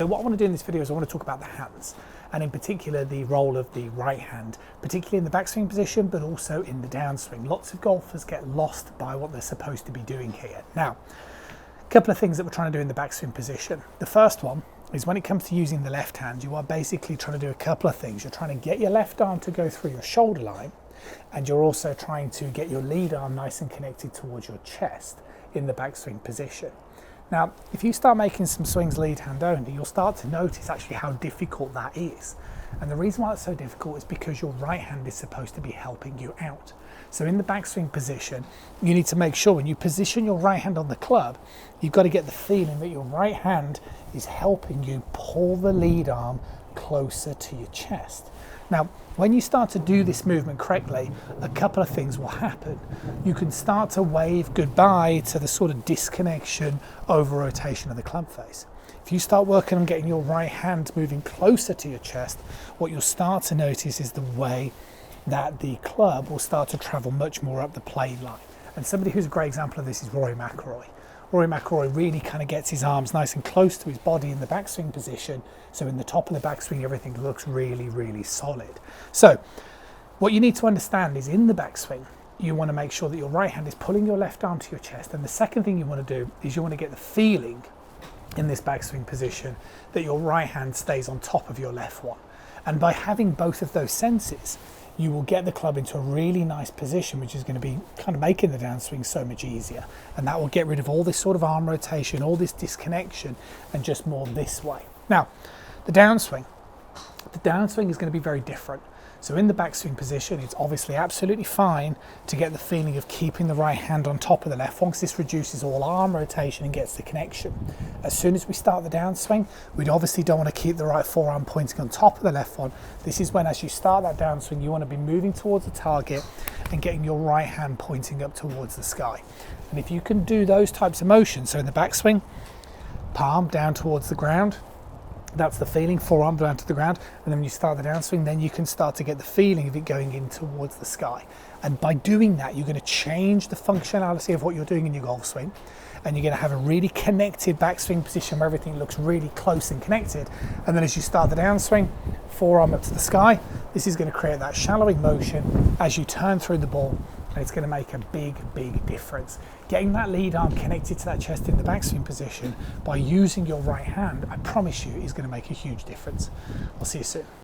So what I want to do in this video is I want to talk about the hands, and in particular the role of the right hand, particularly in the backswing position, but also in the downswing. Lots of golfers get lost by what they're supposed to be doing here. Now, a couple of things that we're trying to do in the backswing position. The first one is when it comes to using the left hand, you are basically trying to do a couple of things. You're trying to get your left arm to go through your shoulder line, and you're also trying to get your lead arm nice and connected towards your chest in the backswing position. Now, if you start making some swings lead hand only, you'll start to notice actually how difficult that is. And the reason why it's so difficult is because your right hand is supposed to be helping you out. So in the backswing position, you need to make sure when you position your right hand on the club, you've got to get the feeling that your right hand is helping you pull the lead arm closer to your chest. Now, when you start to do this movement correctly, a couple of things will happen. You can start to wave goodbye to the sort of disconnection over rotation of the club face. If you start working on getting your right hand moving closer to your chest, what you'll start to notice is the way that the club will start to travel much more up the play line. And somebody who's a great example of this is Rory McIlroy. Rory McIlroy really kind of gets his arms nice and close to his body in the backswing position. So in the top of the backswing, everything looks really, really solid. So what you need to understand is in the backswing, you want to make sure that your right hand is pulling your left arm to your chest. And the second thing you want to do is you want to get the feeling in this backswing position that your right hand stays on top of your left one. And by having both of those senses, you will get the club into a really nice position, which is going to be kind of making the downswing so much easier. And that will get rid of all this sort of arm rotation, all this disconnection, and just more this way. Now, the downswing is going to be very different. So in the backswing position, it's obviously absolutely fine to get the feeling of keeping the right hand on top of the left one, because this reduces all arm rotation and gets the connection. As soon as we start the downswing, we obviously don't want to keep the right forearm pointing on top of the left one. This is when, as you start that downswing, you want to be moving towards the target and getting your right hand pointing up towards the sky. And if you can do those types of motions, so in the backswing, palm down towards the ground, that's the feeling, forearm down to the ground, and then when you start the downswing, then you can start to get the feeling of it going in towards the sky. And by doing that, you're going to change the functionality of what you're doing in your golf swing, and you're going to have a really connected backswing position where everything looks really close and connected. And then as you start the downswing, forearm up to the sky, this is going to create that shallowing motion as you turn through the ball, and it's going to make a big, big difference. Getting that lead arm connected to that chest in the backswing position by using your right hand, I promise you, is going to make a huge difference. I'll see you soon.